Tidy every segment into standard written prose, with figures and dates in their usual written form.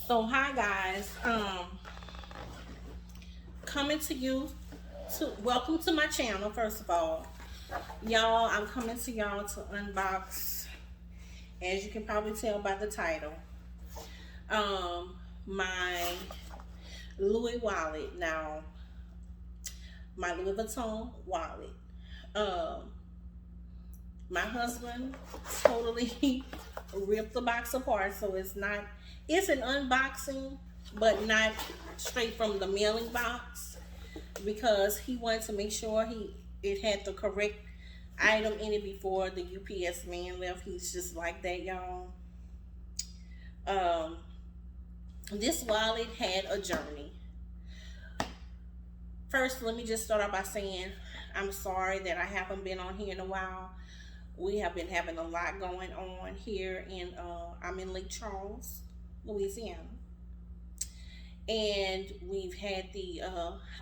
So hi guys, coming to you to welcome to my channel. First of all, y'all, I'm coming to y'all to unbox, as you can probably tell by the title, my Louis wallet. Now, my Louis Vuitton wallet. Um, my husband totally ripped the box apart, so it's an unboxing, but not straight from the mailing box, because he wanted to make sure it had the correct item in it before the UPS man left. He's just like that, y'all. um this wallet had a journey. First, let me just start out by saying I'm sorry that I haven't been on here in a while. We have been having a lot going on here in I'm in Lake Charles, Louisiana, and we've had the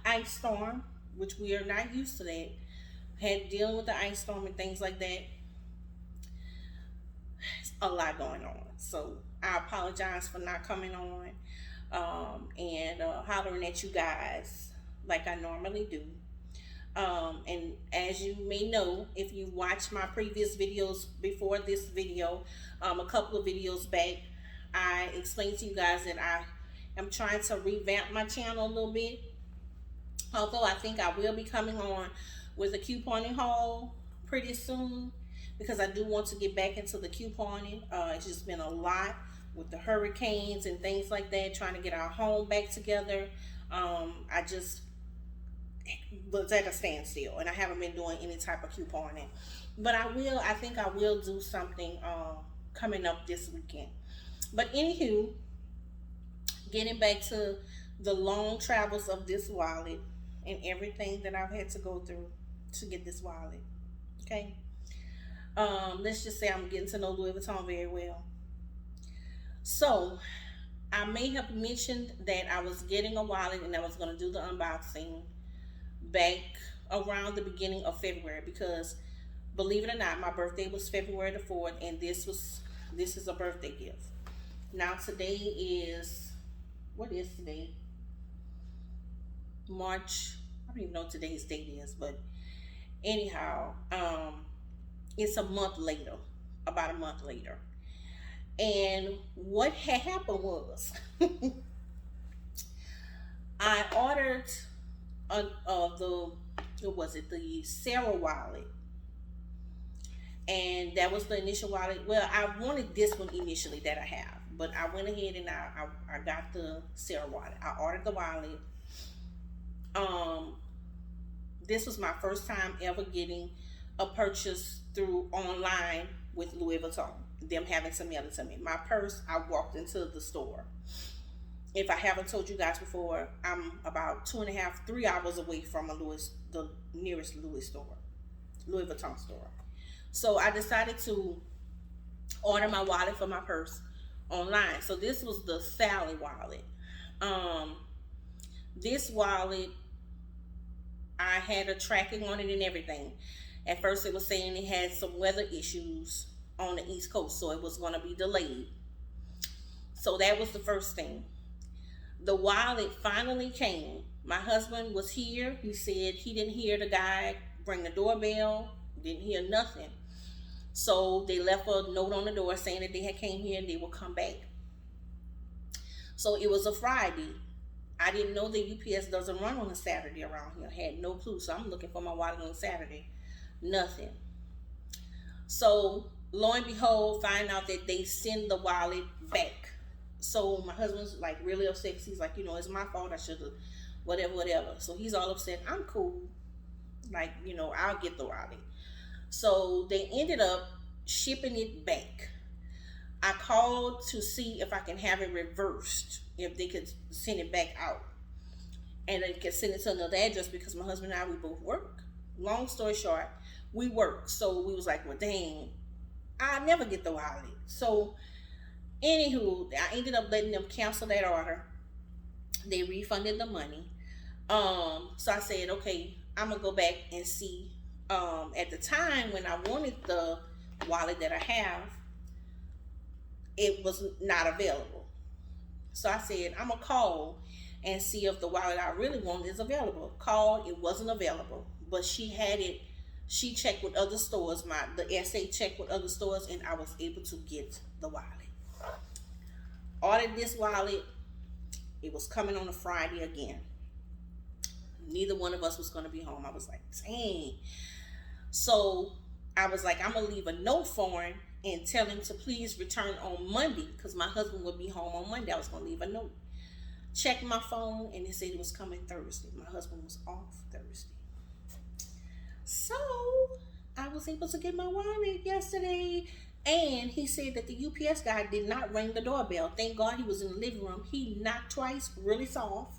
ice storm, which we are not used to that. Had dealing with the ice storm and things like that. It's a lot going on, so I apologize for not coming on and hollering at you guys like I normally do. And as you may know, if you watched my previous videos before this video, a couple of videos back, I explained to you guys that I am trying to revamp my channel a little bit. Although I think I will be coming on with a couponing haul pretty soon, because I do want to get back into the couponing. It's just been a lot with the hurricanes and things like that, trying to get our home back together. I just was at a standstill, and I haven't been doing any type of couponing. But I think I will do something coming up this weekend. But anywho, getting back to the long travels of this wallet and everything that I've had to go through to get this wallet. Okay. Let's just say I'm getting to know Louis Vuitton very well. So I may have mentioned that I was getting a wallet and I was going to do the unboxing back around the beginning of February, because believe it or not, my birthday was February the 4th, and this is a birthday gift. Now today is, what is today? March. I don't even know what today's date is, but anyhow, it's a month later, about a month later. And what had happened was I ordered the Sarah wallet, and that was the initial wallet. Well, I wanted this one initially that I have, but I went ahead and I got the Sarah wallet. I ordered the wallet. This was my first time ever getting a purchase through online with Louis Vuitton, them having to mail it to me. My purse, I walked into the store. If I haven't told you guys before, I'm about 2.5, 3 hours away from the nearest Louis Vuitton store. So I decided to order my wallet for my purse online. So this was the Sally wallet. This wallet, I had a tracking on it and everything. At first it was saying it had some weather issues on the East Coast, so it was going to be delayed. So that was the first thing. The wallet finally came. My husband was here. He said he didn't hear the guy ring the doorbell, didn't hear nothing. So they left a note on the door saying that they had came here and they would come back. So it was a Friday. I didn't know the UPS doesn't run on a Saturday around here. I had no clue. So I'm looking for my wallet on Saturday. Nothing. So lo and behold, find out that they send the wallet back. So my husband's like really upset. He's like, it's my fault. I should have, whatever. So he's all upset. I'm cool. Like, I'll get the wallet. So they ended up shipping it back. I called to see if I can have it reversed, if they could send it back out. And they could send it to another address, because my husband and I, we both work. Long story short, we work. So we was like, well, dang, I'll never get the wallet. So anywho, I ended up letting them cancel that order. They refunded the money. So I said, okay, I'm gonna go back and see. At the time when I wanted the wallet that I have, it was not available. So I said, I'm going to call and see if the wallet I really want is available. Called, it wasn't available. But she had it, she checked with other stores. The SA checked with other stores, and I was able to get the wallet. Ordered this wallet. It was coming on a Friday again. Neither one of us was going to be home. I was like, dang. So I was like, I'm going to leave a note for him and tell him to please return on Monday, because my husband would be home on Monday. I was going to leave a note. Checked my phone, and it said it was coming Thursday. My husband was off Thursday. So I was able to get my wallet yesterday. And he said that the UPS guy did not ring the doorbell. Thank God he was in the living room. He knocked twice, really soft.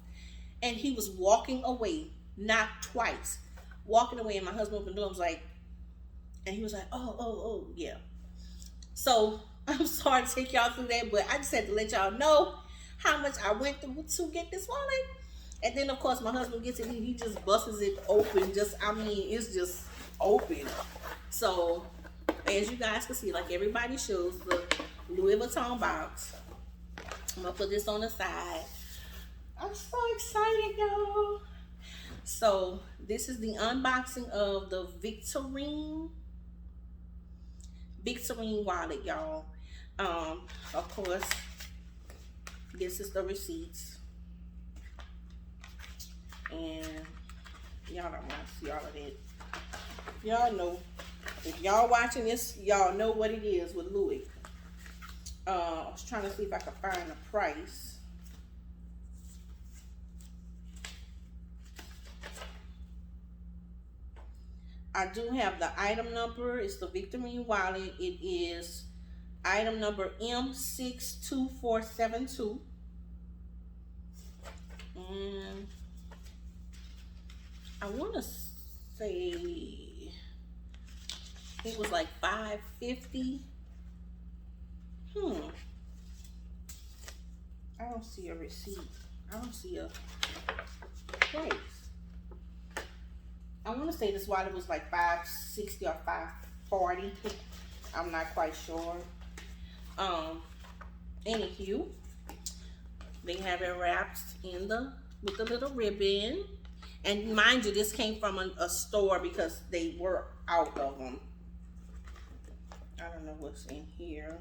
And he was walking away, knocked twice. Walking away, and my husband opened the door and was like, and he was like, oh, yeah. So I'm sorry to take y'all through that, but I just had to let y'all know how much I went through to get this wallet. And then, of course, my husband gets it, he just busts it open. It's just open. So, as you guys can see, like everybody shows, the Louis Vuitton box. I'm going to put this on the side. I'm so excited, y'all. So, this is the unboxing of the Victorine wallet, y'all. Of course, this is the receipts. And y'all don't want to see all of it. Y'all know. If y'all watching this, y'all know what it is with Louis. I was trying to see if I could find the price. I do have the item number. It's the Victorine wallet. It is item number M62472. And I want to say it was like $5.50. I don't see a receipt. I don't see a price. I want to say this wallet was like $5.60 or $5.40. I'm not quite sure. Anywho, they have it wrapped with the little ribbon. And mind you, this came from a store because they were out of them. I don't know what's in here.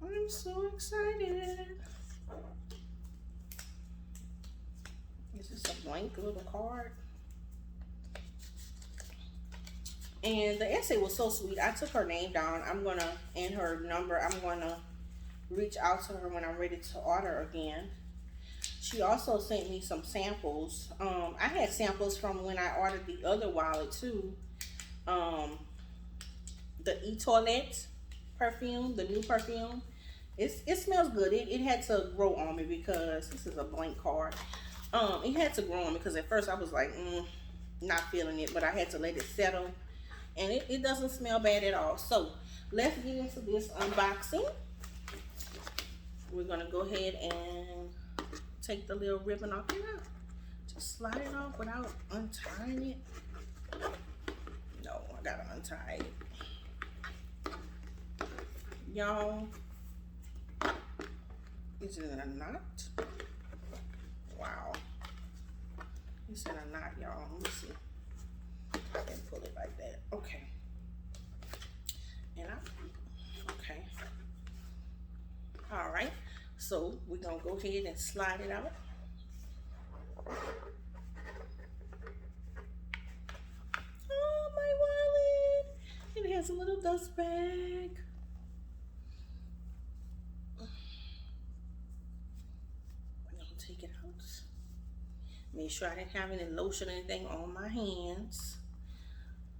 I'm so excited. This is a blank little card. And the essay was so sweet. I took her name down. And her number. I'm gonna reach out to her when I'm ready to order again. She also sent me some samples. I had samples from when I ordered the other wallet too. The E-Toilette perfume, the new perfume. It smells good. It had to grow on me because this is a blank card. It had to grow on me because at first I was like, not feeling it, but I had to let it settle. And it doesn't smell bad at all. So let's get into this unboxing. We're gonna go ahead and take the little ribbon off here. Just slide it off without untying it. No, I gotta untie it. Y'all, is it in a knot? Wow. It's in a knot, y'all. Let me see. I can pull it like that. Okay. Okay. All right. So we're gonna go ahead and slide it out. Oh, my wallet. It has a little dust bag. I'm gonna take it out. Make sure I didn't have any lotion or anything on my hands.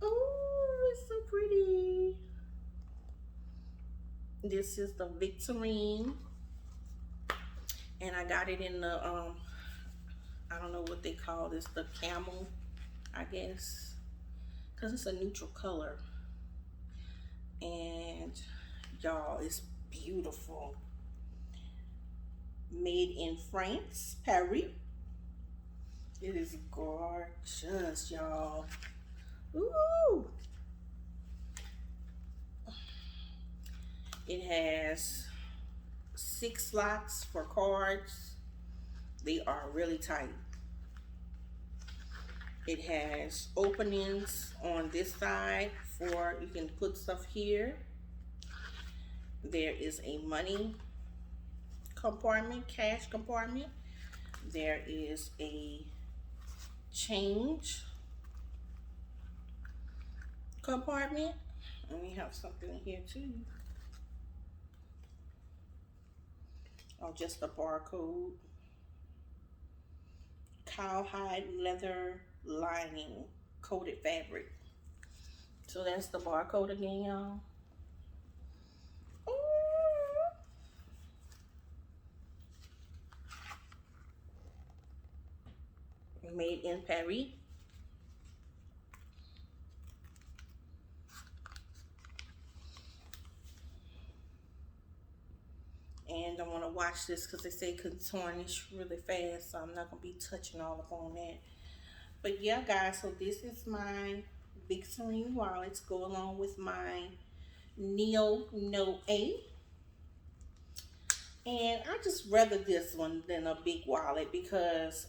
Oh, it's so pretty. This is the Victorine. And I got it in the, I don't know what they call this, the camel, I guess. Because it's a neutral color. And y'all, it's beautiful. Made in France, Paris. It is gorgeous, y'all. Ooh. It has 6 slots for cards. They are really tight. It has openings on this side for you can put stuff here. There is a money compartment, cash compartment. There is a change compartment. And we have something in here too. Oh, just a barcode. Cowhide leather lining, coated fabric. So that's the barcode again, y'all. Made in Paris. And I want to watch this because they say it could tarnish really fast, so I'm not going to be touching all up on that. But yeah, guys, so this is my Victorine wallets go along with my Neo No A. And I just rather this one than a big wallet because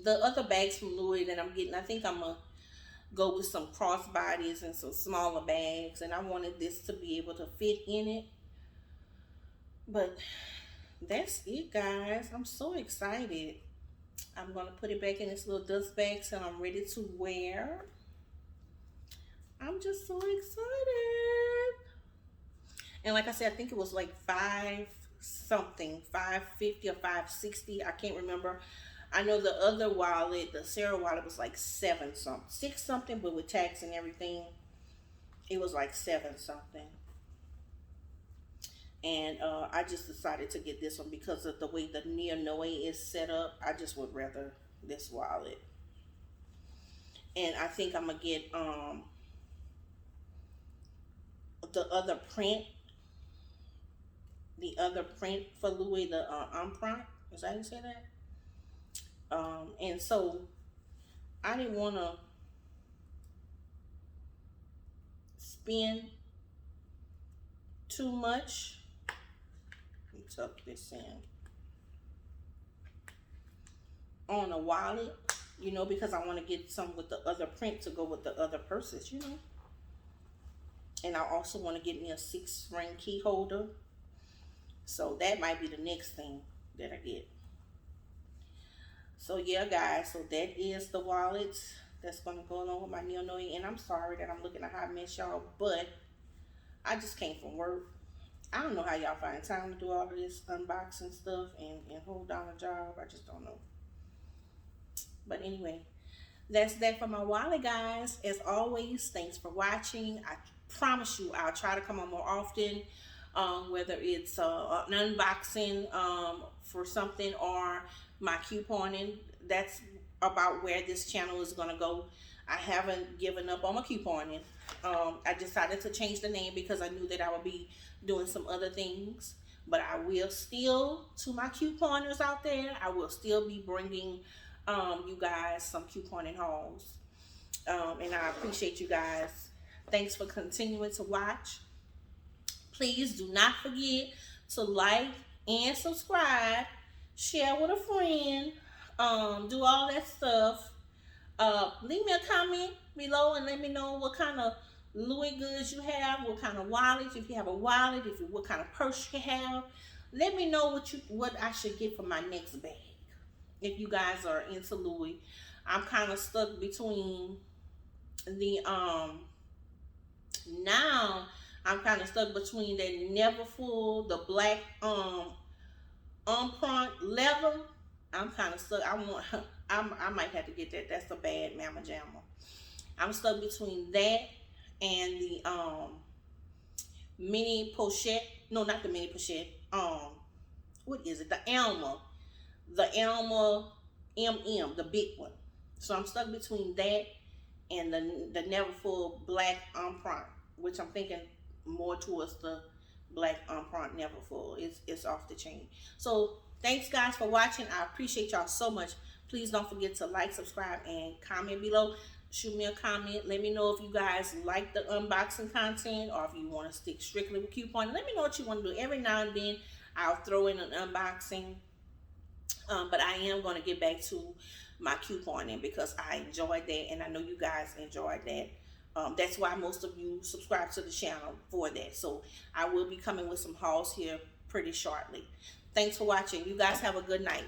the other bags from Louis that I'm getting, I think I'm going to go with some crossbodies and some smaller bags. And I wanted this to be able to fit in it. But that's it, guys. I'm so excited. I'm going to put it back in this little dust bag so I'm ready to wear. I'm just so excited. And like I said, I think it was like 5 something, 550 or 560. I can't remember. I know the other wallet, the Sarah wallet, was like 7 something, 6 something, but with tax and everything, it was like 7 something. And I just decided to get this one because of the way the Neo Noe is set up. I just would rather this wallet. And I think I'm gonna get the other print for Louis, the empreinte. Is that how you say that? And so I didn't want to spend too much. Let me tuck this in on a wallet, you know, because I want to get some with the other print to go with the other purses, you know. And I also want to get me a 6-ring key holder. So that might be the next thing that I get. So yeah, guys, so that is the wallet that's going to go along with my Neo Noe. And I'm sorry that I'm looking a hot mess, y'all, but I just came from work. I don't know how y'all find time to do all of this unboxing stuff and hold down a job. I just don't know. But anyway, that's that for my wallet, guys. As always, thanks for watching. I promise you I'll try to come on more often, whether it's an unboxing for something or my couponing. That's about where this channel is going to go. I haven't given up on my couponing. I decided to change the name because I knew that I would be doing some other things, but I will still, to my couponers out there, I will still be bringing you guys some couponing hauls. And I appreciate you guys. Thanks for continuing to watch. Please do not forget to like and subscribe, share with a friend, do all that stuff. Leave me a comment below and let me know what kind of Louis goods you have, what kind of wallet, if you have a wallet, what kind of purse you have. Let me know what I should get for my next bag. If you guys are into Louis, I'm kind of stuck between the now I'm kind of stuck between that Never Full, the black empreinte leather. I'm kind of stuck. I might have to get that. That's a bad Mama Jamma. I'm stuck between that and the mini pochette. No, not the mini pochette. What is it? The Elma. The Elma MM, the big one. So I'm stuck between that and the Never Full black empreinte, which I'm thinking more towards the black empreinte Never Full. It's off the chain. So thanks, guys, for watching. I appreciate y'all so much. Please don't forget to like, subscribe, and comment below. shoot me a comment. Let me know if you guys like the unboxing content or if you want to stick strictly with coupon. Let me know what you want to do. Every now and then I'll throw in an unboxing, but I am going to get back to my couponing because I enjoyed that, and I know you guys enjoyed that. That's why most of you subscribe to the channel for that. So I will be coming with some hauls here pretty shortly. Thanks for watching. You guys have a good night.